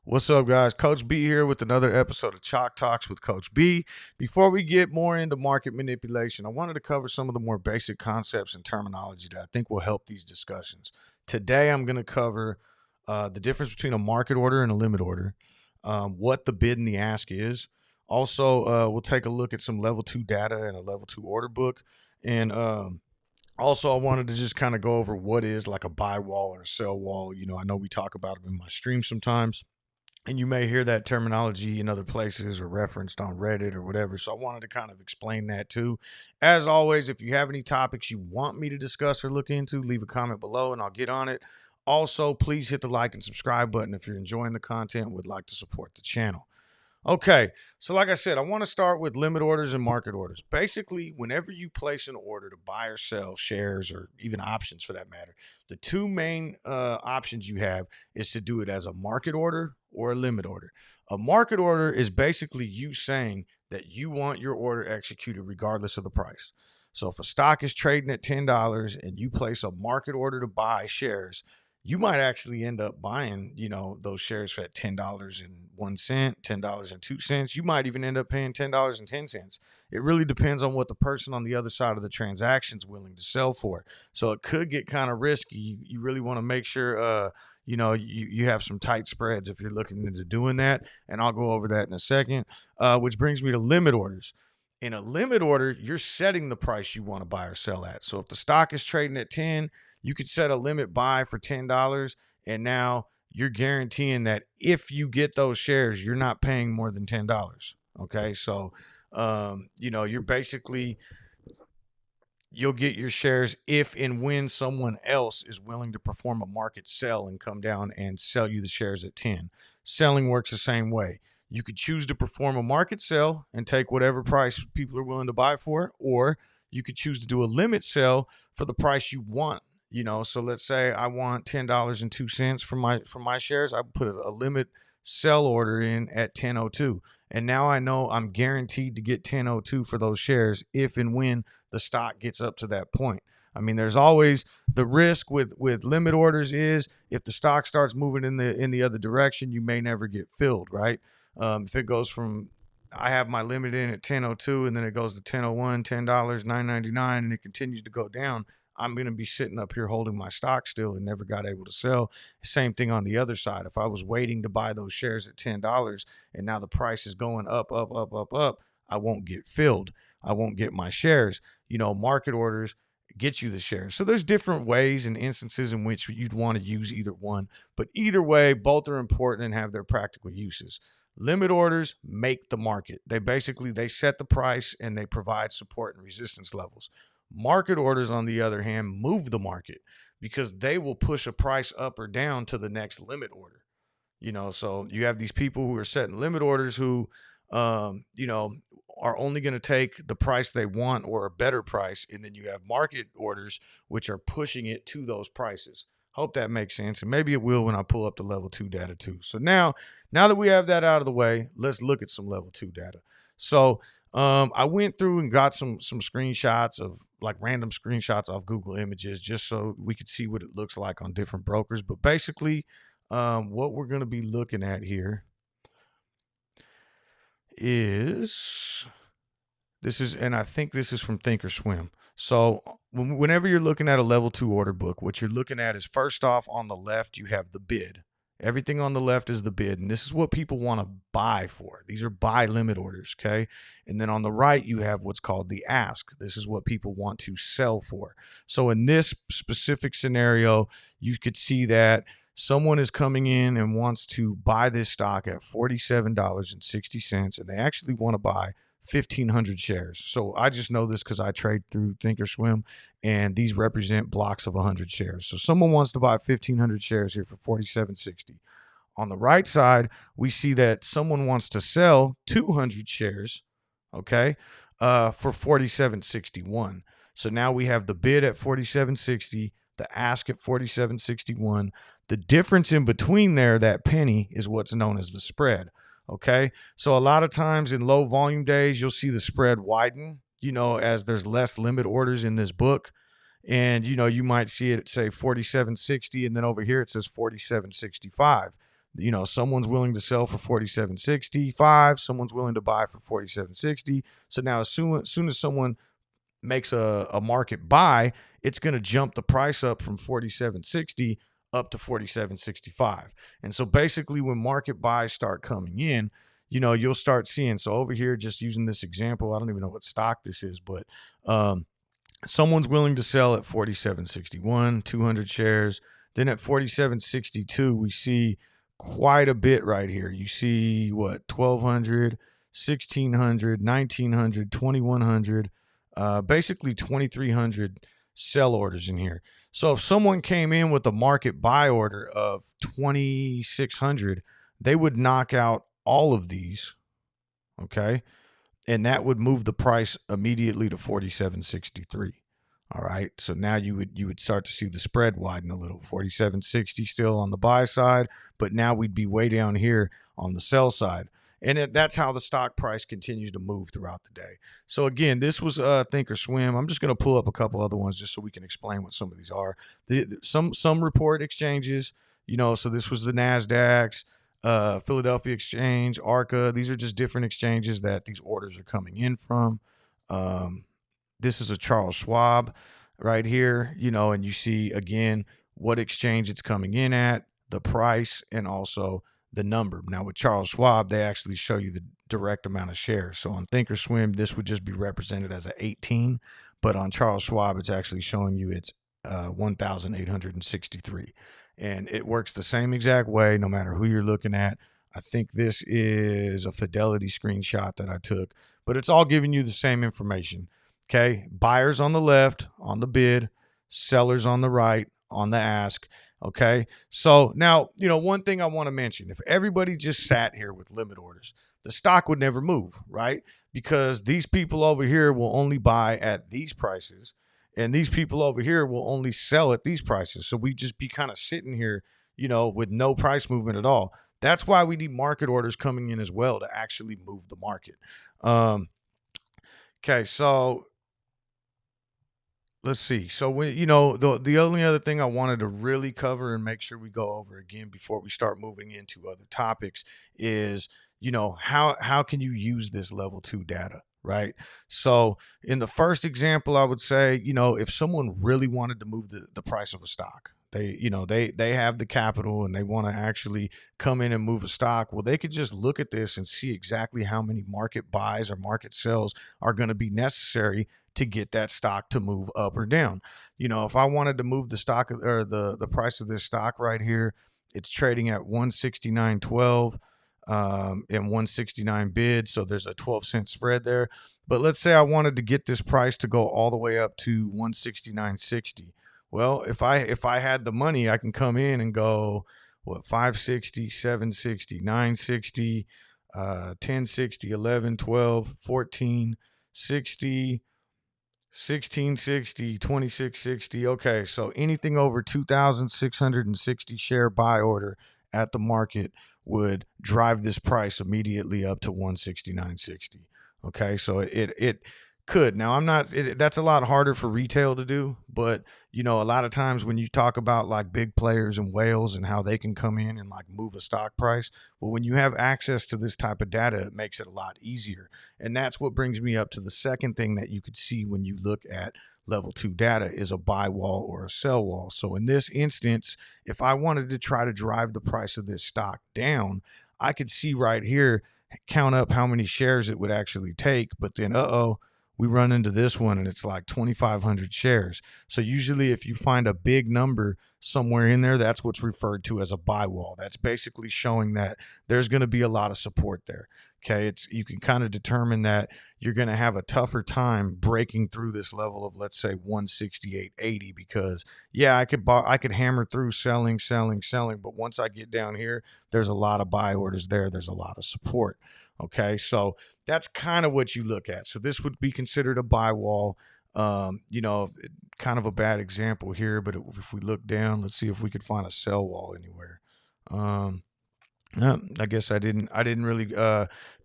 What's up, guys? Coach B here with another episode of Chalk Talks with Coach B. Before we get more into market manipulation, I wanted to cover some of the more basic concepts and terminology that I think will help these discussions. Today, I'm going to cover the difference between a market order and a limit order, what the bid and the ask is. Also, we'll take a look at some level 2 data and a level 2 order book. And also, I wanted to just kind of go over what is like a buy wall or a sell wall. I know we talk about them in my stream sometimes, and you may hear that terminology in other places or referenced on Reddit or whatever. So I wanted to kind of explain that too. As always, if you have any topics you want me to discuss or look into, leave a comment below and I'll get on it. Also, please hit the like and subscribe button if you're enjoying the content and would like to support the channel. Okay, so like I said, I want to start with limit orders and market orders. Basically, whenever you place an order to buy or sell shares or even options for that matter, the two main options you have is to do it as a market order or a limit order. A market order is basically you saying that you want your order executed regardless of the price. So if a stock is trading at $10 and you place a market order to buy shares, you might actually end up buying, those shares for $10.01, $10.02. You might even end up paying $10.10. It really depends on what the person on the other side of the transaction is willing to sell for. So it could get kind of risky. You really want to make sure, you have some tight spreads if you're looking into doing that. And I'll go over that in a second, which brings me to limit orders. In a limit order, you're setting the price you want to buy or sell at. So if the stock is trading at 10, you could set a limit buy for $10, and now you're guaranteeing that if you get those shares, you're not paying more than $10. Okay, so you're basically, you'll get your shares if and when someone else is willing to perform a market sell and come down and sell you the shares at 10. Selling works the same way. You could choose to perform a market sell and take whatever price people are willing to buy for it, or you could choose to do a limit sell for the price you want. So let's say I want $10.02 for my shares. I put a limit sell order in at 10.02, and now I know I'm guaranteed to get 10.02 for those shares if and when the stock gets up to that point. I mean, there's always the risk with limit orders is if the stock starts moving in the other direction, you may never get filled, right? If it goes from, I have my limit in at 10.02 and then it goes to 10.01, $10, $9.99, and it continues to go down, I'm going to be sitting up here holding my stock still and never got able to sell. Same thing on the other side. If I was waiting to buy those shares at $10 and now the price is going up, up, up, up, up, I won't get filled. I won't get my shares. Market orders get you the shares. So there's different ways and instances in which you'd want to use either one. But either way, both are important and have their practical uses. Limit orders make the market. They set the price and they provide support and resistance levels. Market orders, on the other hand, move the market because they will push a price up or down to the next limit order. So you have these people who are setting limit orders who, are only going to take the price they want or a better price. And then you have market orders, which are pushing it to those prices. Hope that makes sense. And maybe it will when I pull up the level 2 data too. So now that we have that out of the way, let's look at some level 2 data. So I went through and got some screenshots of like random screenshots off Google Images just so we could see what it looks like on different brokers. But basically, what we're going to be looking at here is and I think this is from Thinkorswim. So whenever you're looking at a level 2 order book, what you're looking at is, first off, on the left, you have the bid. Everything on the left is the bid, and this is what people want to buy for. These are buy limit orders, okay? And then on the right, you have what's called the ask. This is what people want to sell for. So in this specific scenario, you could see that someone is coming in and wants to buy this stock at $47.60, and they actually want to buy 1,500 shares. So I just know this because I trade through Thinkorswim, and these represent blocks of 100 shares. So someone wants to buy 1,500 shares here for $47.60. On the right side, we see that someone wants to sell 200 shares, okay, for $47.61. So now we have the bid at $47.60, the ask at $47.61. The difference in between there, that penny, is what's known as the spread. Okay, so a lot of times in low volume days, you'll see the spread widen, as there's less limit orders in this book. And, you might see it say 47.60, and then over here it says 47.65. Someone's willing to sell for 47.65, someone's willing to buy for 47.60. So now as soon as someone makes a market buy, it's going to jump the price up from 47.60 up to 47.65. And so basically when market buys start coming in, you'll start seeing, so over here, just using this example, I don't even know what stock this is, but someone's willing to sell at 47.61, 200 shares. Then at 47.62, we see quite a bit right here. You see what, 1,200, 1,600, 1,900, 2,100, basically 2,300 sell orders in here. So if someone came in with a market buy order of 2,600, they would knock out all of these, okay? And that would move the price immediately to 47.63. All right. So now you would start to see the spread widen a little. 47.60 still on the buy side, but now we'd be way down here on the sell side. And that's how the stock price continues to move throughout the day. So again, this was Think or Swim. I'm just going to pull up a couple other ones just so we can explain what some of these are. Some report exchanges, so this was the NASDAQs, Philadelphia Exchange, ARCA. These are just different exchanges that these orders are coming in from. This is a Charles Schwab right here, and you see again what exchange it's coming in at, the price, and also the number. Now with Charles Schwab, they actually show you the direct amount of shares. So on Thinkorswim, this would just be represented as an 18, but on Charles Schwab, it's actually showing you it's 1,863. And it works the same exact way no matter who you're looking at. I think this is a Fidelity screenshot that I took, but it's all giving you the same information. Okay, buyers on the left on the bid, sellers on the right on the ask. Okay, so now, one thing I want to mention, if everybody just sat here with limit orders, the stock would never move, right? Because these people over here will only buy at these prices, and these people over here will only sell at these prices. So we just be kind of sitting here, with no price movement at all. That's why we need market orders coming in as well to actually move the market. Okay, so let's see. So the only other thing I wanted to really cover and make sure we go over again before we start moving into other topics is, how can you use this level 2 data, right? So in the first example, I would say, if someone really wanted to move the price of a stock, they have the capital and they want to actually come in and move a stock. Well, they could just look at this and see exactly how many market buys or market sells are going to be necessary to get that stock to move up or down. If I wanted to move the stock or the price of this stock right here, it's trading at 169.12 and 169 bid. So there's a 12-cent spread there. But let's say I wanted to get this price to go all the way up to 169.60. Well, if I had the money, I can come in and go, 560, 760, 960, 1060, 11, 12, 14, 60, 1660, 2660. Okay, so anything over 2,660 share buy order at the market would drive this price immediately up to 169.60. Okay, so it could. Now that's a lot harder for retail to do, but a lot of times when you talk about like big players and whales and how they can come in and like move a stock price, well, when you have access to this type of data, it makes it a lot easier. And that's what brings me up to the second thing that you could see when you look at level 2 data is a buy wall or a sell wall. So in this instance, if I wanted to try to drive the price of this stock down, I could see right here, count up how many shares it would actually take, but then we run into this one and it's like 2,500 shares. So usually if you find a big number somewhere in there, that's what's referred to as a buy wall. That's basically showing that there's going to be a lot of support there. Okay, you can kind of determine that you're going to have a tougher time breaking through this level of, let's say, 168.80, because I could hammer through selling, but once I get down here, there's a lot of buy orders there. There's a lot of support. Okay, so that's kind of what you look at. So this would be considered a buy wall. Kind of a bad example here, but if we look down, let's see if we could find a sell wall anywhere. I guess I didn't really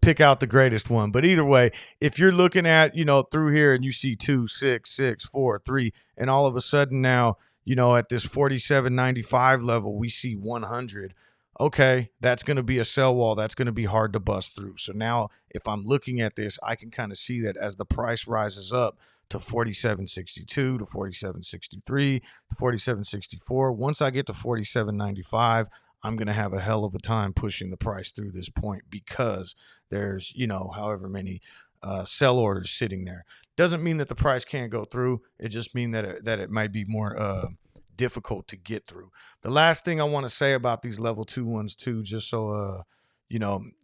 pick out the greatest one, but either way, if you're looking at through here and you see 2, 6, 6, 4, 3, and all of a sudden now at this 47.95 level we see 100. okay, that's going to be a sell wall. That's going to be hard to bust through. So now if I'm looking at this, I can kind of see that as the price rises up to 47.62 to 47.63 to 47.64, once I get to 47.95, I'm going to have a hell of a time pushing the price through this point, because there's, however many sell orders sitting there. Doesn't mean that the price can't go through. It just means that it might be more difficult to get through. The last thing I want to say about these level 2 ones too, just so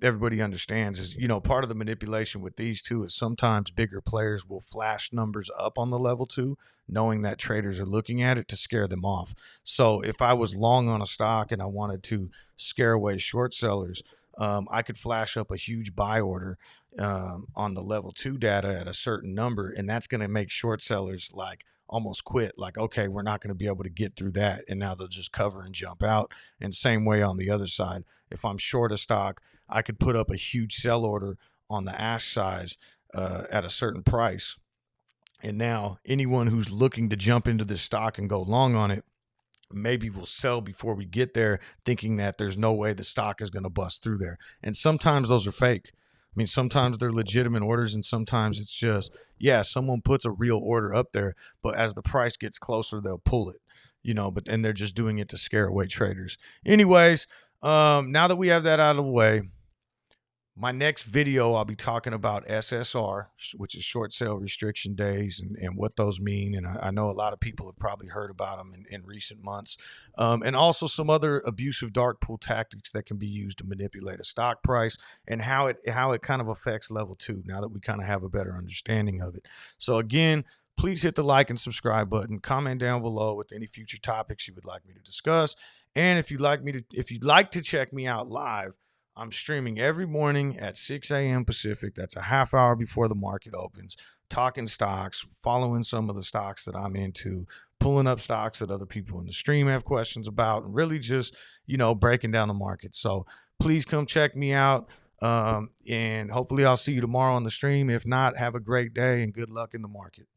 everybody understands, is part of the manipulation with these two is sometimes bigger players will flash numbers up on the level 2, knowing that traders are looking at it to scare them off. So if I was long on a stock and I wanted to scare away short sellers, I could flash up a huge buy order on the level 2 data at a certain number, and that's going to make short sellers like almost quit, like, okay, we're not going to be able to get through that, and now they'll just cover and jump out. And same way on the other side, if I'm short a stock, I could put up a huge sell order on the ash size at a certain price, and now anyone who's looking to jump into this stock and go long on it maybe will sell before we get there, thinking that there's no way the stock is going to bust through there. And sometimes those are fake. I mean, sometimes they're legitimate orders, and sometimes it's just, yeah, someone puts a real order up there, but as the price gets closer, they'll pull it, and they're just doing it to scare away traders. Anyways, now that we have that out of the way, my next video, I'll be talking about SSR, which is short sale restriction days, and what those mean. And I know a lot of people have probably heard about them in recent months. And also some other abusive dark pool tactics that can be used to manipulate a stock price, and how it kind of affects level 2, now that we kind of have a better understanding of it. So again, please hit the like and subscribe button. Comment down below with any future topics you would like me to discuss. And if you'd like to check me out live, I'm streaming every morning at 6 a.m. Pacific. That's a half hour before the market opens, talking stocks, following some of the stocks that I'm into, pulling up stocks that other people in the stream have questions about, and really just, breaking down the market. So please come check me out. And hopefully I'll see you tomorrow on the stream. If not, have a great day and good luck in the market.